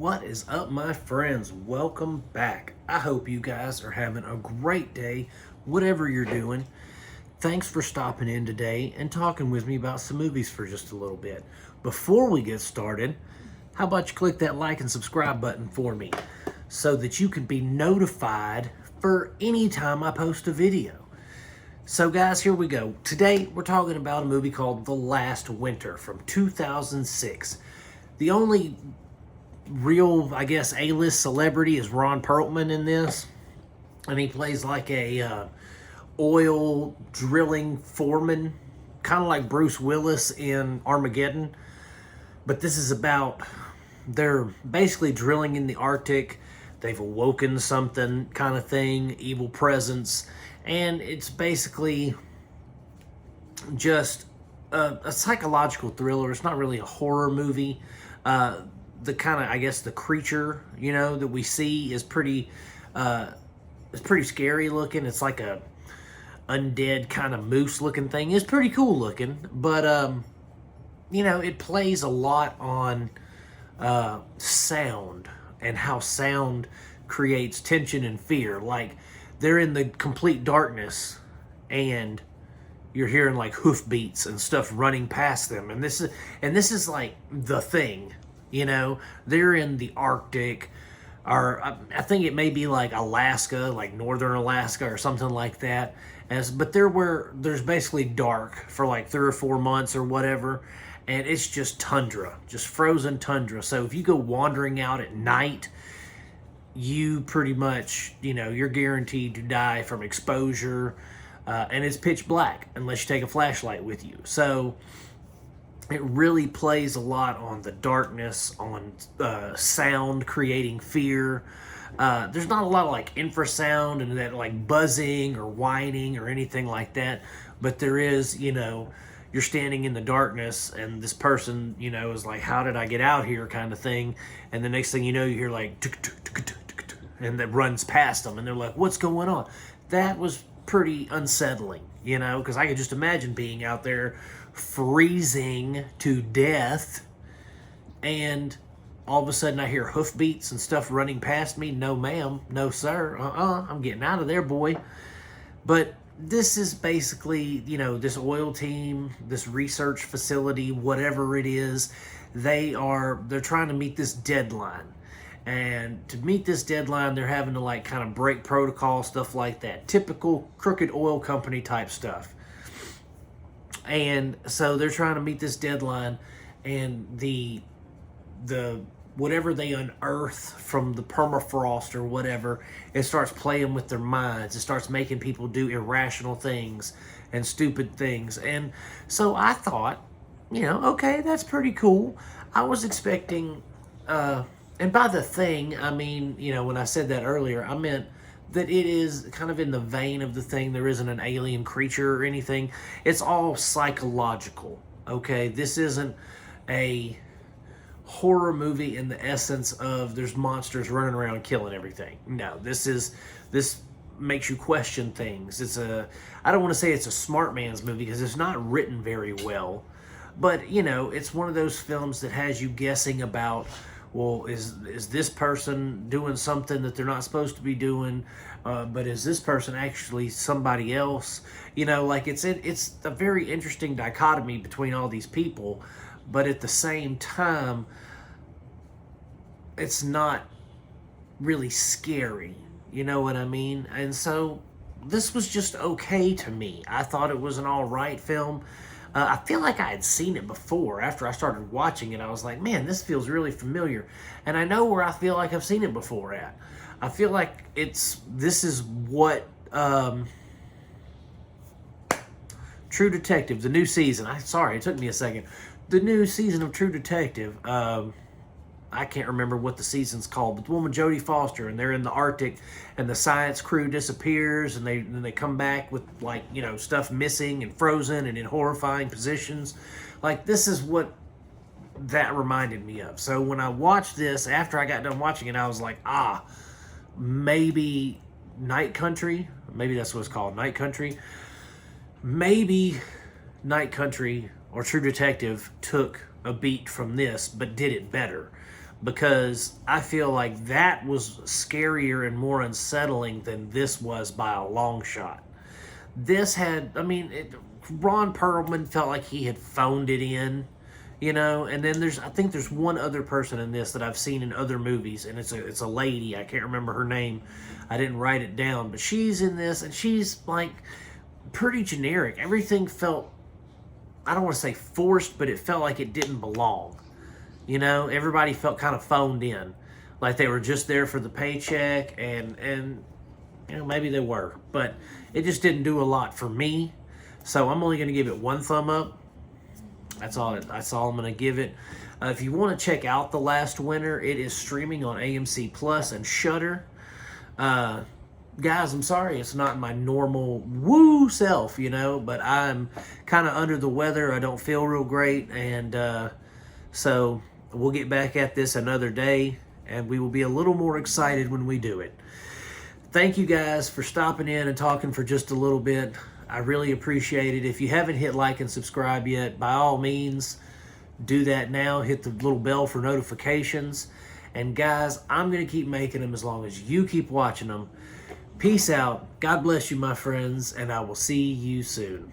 What is up, my friends? Welcome back. I hope you guys are having a great day, whatever you're doing. Thanks for stopping in today and talking with me about some movies for just a little bit. Before we get started, how about you click that like and subscribe button for me so that you can be notified for any time I post a video. So guys, here we go. Today we're talking about a movie called The Last Winter from 2006. The only real, I guess, A-list celebrity is Ron Perlman in this, and he plays like a oil drilling foreman, kind of like Bruce Willis in Armageddon. But this is about, they're basically drilling in the Arctic. They've awoken something kind of thing, evil presence, and it's basically just a psychological thriller. It's not really a horror movie. The kind of, I guess, the creature, that we see is pretty scary looking. It's like a undead kind of moose looking thing. It's pretty cool looking, but it plays a lot on sound and how sound creates tension and fear. Like, they're in the complete darkness and you're hearing like hoofbeats and stuff running past them, and this is like the thing. They're in the Arctic, or I think it may be like Alaska, like northern Alaska or something like that. But they're where there's basically dark for like 3 or 4 months or whatever, and it's just tundra, just frozen tundra. So if you go wandering out at night, you pretty much, you're guaranteed to die from exposure, and it's pitch black unless you take a flashlight with you. So it really plays a lot on the darkness, on sound creating fear. There's not a lot of like infrasound and that like buzzing or whining or anything like that, but there is, you're standing in the darkness and this person, is like, how did I get out here kind of thing. And the next thing you know, you hear like, tuk, tuk, tuk, tuk, tuk, tuk, and that runs past them and they're like, what's going on? That was pretty unsettling, because I could just imagine being out there freezing to death, and all of a sudden I hear hoofbeats and stuff running past me. No ma'am, no sir, I'm getting out of there, boy. But this is basically, this oil team, this research facility, whatever it is, they're trying to meet this deadline. And to meet this deadline, they're having to like kind of break protocol, stuff like that. Typical crooked oil company type stuff. And so they're trying to meet this deadline, and the whatever they unearth from the permafrost or whatever, it starts playing with their minds. It starts making people do irrational things and stupid things. And so I thought, okay, that's pretty cool. I was expecting, and by the thing, I mean, when I said that earlier, I meant that it is kind of in the vein of the thing. There isn't an alien creature or anything. It's all psychological, okay? This isn't a horror movie in the essence of there's monsters running around killing everything. No, this makes you question things. I don't want to say it's a smart man's movie because it's not written very well, but, it's one of those films that has you guessing about, well, is this person doing something that they're not supposed to be doing? But is this person actually somebody else? It's a very interesting dichotomy between all these people, but at the same time, it's not really scary. You know what I mean? And so this was just okay to me. I thought it was an all right film. I feel like I had seen it before. After I started watching it, I was like, man, this feels really familiar. And I know where I feel like I've seen it before at. I feel like this is what True Detective, the new season. Sorry, it took me a second. The new season of True Detective. I can't remember what the season's called, but the one with Jodie Foster, and they're in the Arctic, and the science crew disappears, and they come back with like stuff missing and frozen and in horrifying positions. Like, this is what that reminded me of. So when I watched this, after I got done watching it, I was like, maybe Night Country, maybe that's what it's called, Night Country. Maybe Night Country or True Detective took a beat from this, but did it better. because I feel like that was scarier and more unsettling than this was by a long shot. This had, I mean, Ron Perlman felt like he had phoned it in, you know. And then I think there's one other person in this that I've seen in other movies, and it's a lady. I can't remember her name. I didn't write it down, but she's in this, and she's like pretty generic. Everything felt, I don't want to say forced, but it felt like it didn't belong. You know, everybody felt kind of phoned in, like they were just there for the paycheck, and you know, maybe they were, but it just didn't do a lot for me. So I'm only going to give it 1 thumb up. That's all I'm going to give it. If you want to check out The Last Winter, it is streaming on AMC Plus and Shudder. Guys, I'm sorry it's not my normal woo self, you know, but I'm kind of under the weather. I don't feel real great, and so we'll get back at this another day, and we will be a little more excited when we do it. Thank you guys for stopping in and talking for just a little bit. I really appreciate it. If you haven't hit like and subscribe yet, by all means, do that now. Hit the little bell for notifications. And guys, I'm going to keep making them as long as you keep watching them. Peace out. God bless you, my friends, and I will see you soon.